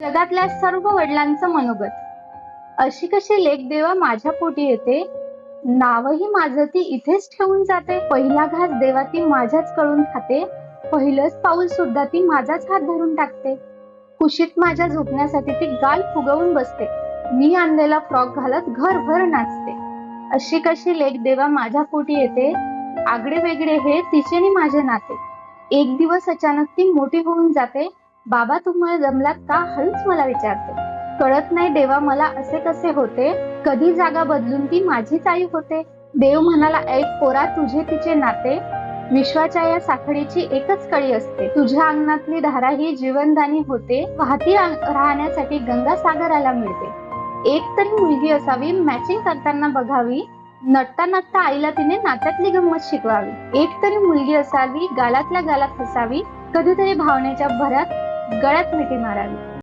जगातल्या सर्व वडिलांचं मनोगत. अशी कशी लेक देवा माझ्या पोटी येते, नावही माझं ती इथेच ठेवून जाते. पहिला घास देवा ती माझ्याच कळून खाते, पहिलंच पाऊल सुद्धा ती माझाच हात धरून टाकते. कुशीत माझ्या झोपण्यासाठी ती गाल फुगवून बसते, मी आणलेला फ्रॉक घालत घरभर नाचते. अशी कशी लेक देवा माझ्या पोटी येते, आगळे वेगळे हे तिचे नि माझे नाते. एक दिवस अचानक ती मोठी होऊन जाते, बाबा तुम्हाला जमलात का हळूच मला विचारते. कळत नाही देवा मला असे कसे होते, कधी जागा बदलून ती माझीच आई होते. देव म्हणाला ऐक पोरा तुझे तिचे नाते, विश्वाच्या या साखळीची एकच कळी असते. तुझ्या अंगणातली धारा ही जीवनदानी होते, वाहती राहण्यासाठी गंगा सागराला मिळते. एक तरी मुलगी असावी मॅचिंग करताना बघावी, नटता नटता आईला तिने नात्यातली गंमत शिकवावी. एक तरी मुलगी असावी गालातल्या गालात हसावी, कधीतरी भावनेच्या भरात गळ्यात मिठी मारावी.